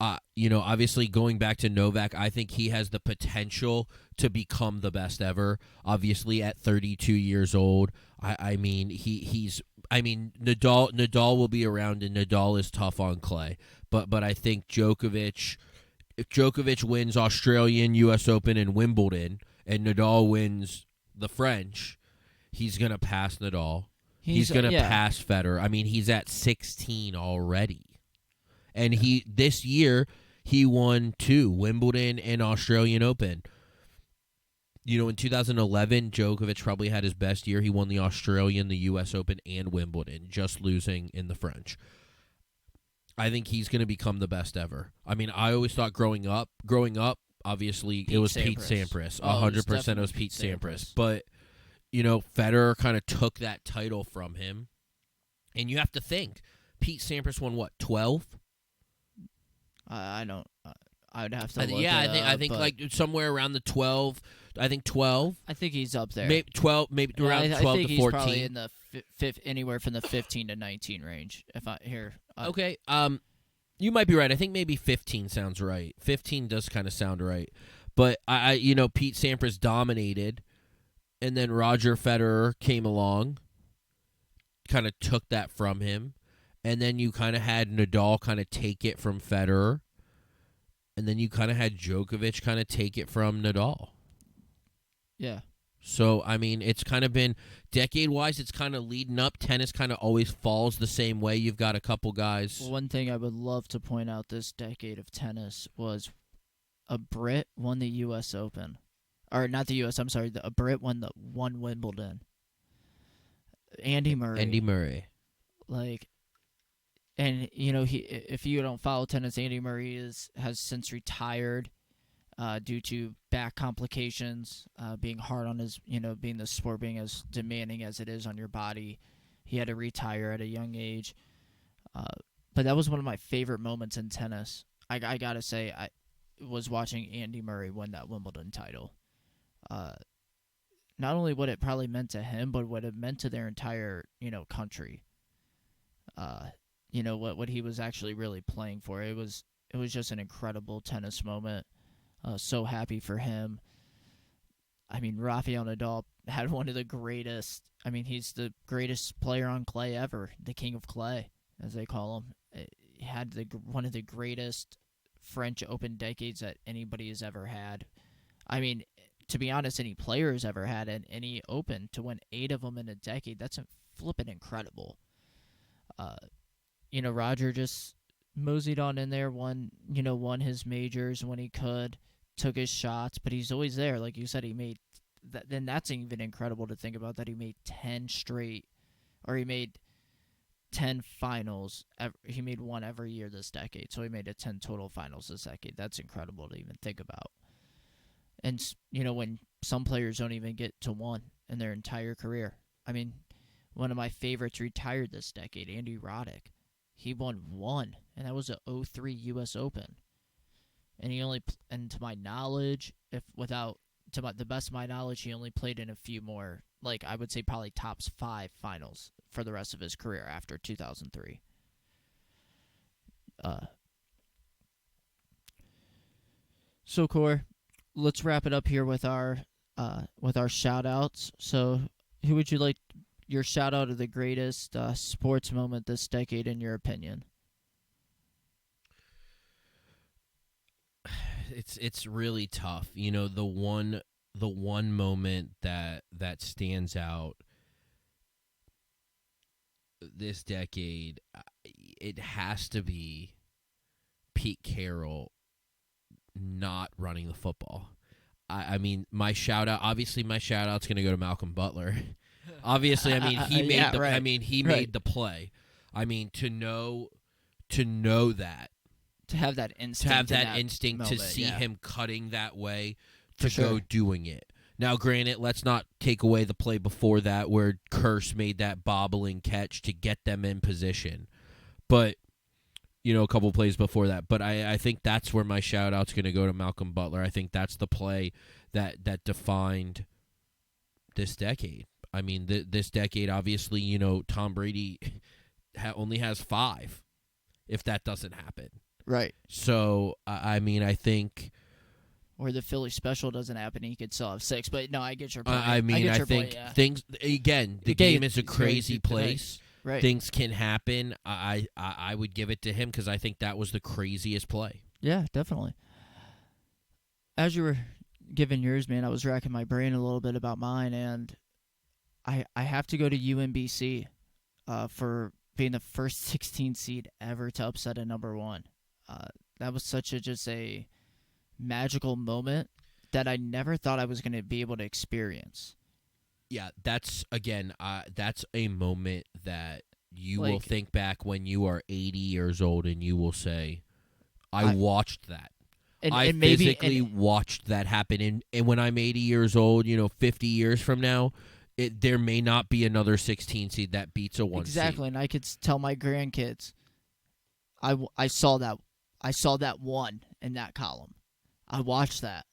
A: Obviously going back to Novak, I think he has the potential to become the best ever. Obviously, at 32 years old, Nadal will be around, and Nadal is tough on clay. But I think Djokovic, if Djokovic wins Australian, U.S. Open, and Wimbledon, and Nadal wins the French, he's gonna pass Nadal. He's gonna pass Federer. I mean, he's at 16 already. And this year, he won 2, Wimbledon and Australian Open. In 2011, Djokovic probably had his best year. He won the Australian, the U.S. Open, and Wimbledon, just losing in the French. I think he's going to become the best ever. I mean, I always thought growing up, obviously, it was Pete Sampras. 100% it was Pete Sampras. But, Federer kind of took that title from him. And you have to think, Pete Sampras won what, 12?
B: I don't. I would have to look
A: yeah,
B: it
A: I
B: up,
A: think
B: but
A: like somewhere around the 12. I think 12.
B: I think he's up there.
A: Maybe 12, maybe around 12
B: I think
A: to
B: he's
A: 14.
B: probably in the anywhere from the 15 to 19 range. If I here.
A: Okay. You might be right. I think maybe 15 sounds right. 15 does kind of sound right. But Pete Sampras dominated, and then Roger Federer came along, kind of took that from him, and then you kind of had Nadal kind of take it from Federer, and then you kind of had Djokovic kind of take it from Nadal.
B: Yeah.
A: So, I mean, it's kind of been, decade-wise, it's kind of leading up. Tennis kind of always falls the same way. You've got a couple guys.
B: One thing I would love to point out this decade of tennis was a Brit won the U.S. Open. Or not the U.S., I'm sorry. A Brit won Wimbledon. Andy Murray. Like, and, if you don't follow tennis, Andy Murray has since retired. Due to back complications, being hard on his, being the sport being as demanding as it is on your body. He had to retire at a young age. But that was one of my favorite moments in tennis. I got to say, I was watching Andy Murray win that Wimbledon title. Not only what it probably meant to him, but what it meant to their entire, country. What he was actually really playing for. It was just an incredible tennis moment. So happy for him. I mean, Rafael Nadal had one of the greatest. I mean, he's the greatest player on clay ever, the king of clay, as they call him. He had one of the greatest French Open decades that anybody has ever had. I mean, to be honest, any player has ever had in any Open to win 8 of them in a decade. That's flipping incredible. Roger just moseyed on in there, won his majors when he could. Took his shots, but he's always there. Like you said, he made that. Then that's even incredible to think about that he made 10 straight, or he made 10 finals. He made one every year this decade, so he made 10 total finals this decade. That's incredible to even think about. And when some players don't even get to one in their entire career. I mean, one of my favorites retired this decade, Andy Roddick. He won one, and that was a 2003 U.S. Open. And he only, and to my knowledge, the best of my knowledge, he only played in a few more, like I would say probably tops 5 finals for the rest of his career after 2003. So, Cor, let's wrap it up here with our shout outs. So, who would you like your shout out of the greatest sports moment this decade, in your opinion?
A: It's really tough. The one moment that stands out this decade, it has to be Pete Carroll not running the football. I mean, my shout out's going to go to Malcolm Butler. Obviously, I mean, he made he made the play. I mean, to know that,
B: to have that instinct,
A: moment, to see him cutting that way, to
B: For sure.
A: go doing it. Now, granted, let's not take away the play before that where Kearse made that bobbling catch to get them in position. But, a couple plays before that. But I think that's where my shout-out's going to go to Malcolm Butler. I think that's the play that defined this decade. I mean, this decade, obviously, Tom Brady only has 5 if that doesn't happen.
B: Right.
A: So, I mean, I think...
B: Or the Philly special doesn't happen, he could still have 6. But, no, I get your point.
A: I think things... Again, the game is a crazy place.
B: Right.
A: Things can happen. I would give it to him because I think that was the craziest play.
B: Yeah, definitely. As you were giving yours, man, I was racking my brain a little bit about mine, and I have to go to UMBC for being the first 16 seed ever to upset a number 1. That was just a magical moment that I never thought I was going to be able to experience.
A: Yeah, that's a moment that you will think back when you are 80 years old and you will say, I watched that. I physically watched that happen. And when I'm 80 years old, 50 years from now, there may not be another 16 seed that beats a 1
B: Exactly,
A: seed.
B: and I could tell my grandkids, I saw that one in that column. I watched that.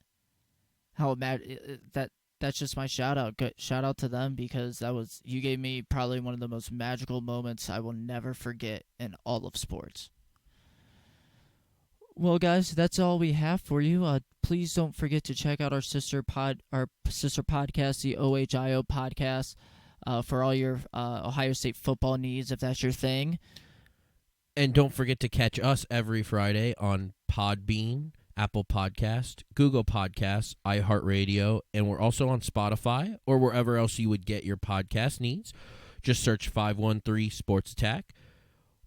B: How mad that's just my shout out. Shout out to them because you gave me probably one of the most magical moments I will never forget in all of sports. Well, guys, that's all we have for you. Please don't forget to check out our sister podcast, the OHIO podcast, for all your Ohio State football needs, if that's your thing.
A: And don't forget to catch us every Friday on Podbean, Apple Podcast, Google Podcasts, iHeartRadio, and we're also on Spotify or wherever else you would get your podcast needs. Just search 513 Sports Attack.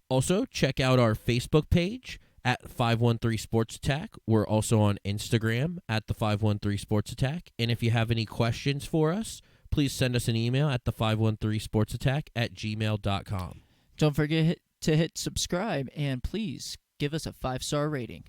A: Also, check out our Facebook page at 513 Sports Attack. We're also on Instagram at the 513 Sports Attack. And if you have any questions for us, please send us an email at the 513sportsattack@gmail.com.
B: Don't forget to hit subscribe, and please give us a 5-star rating.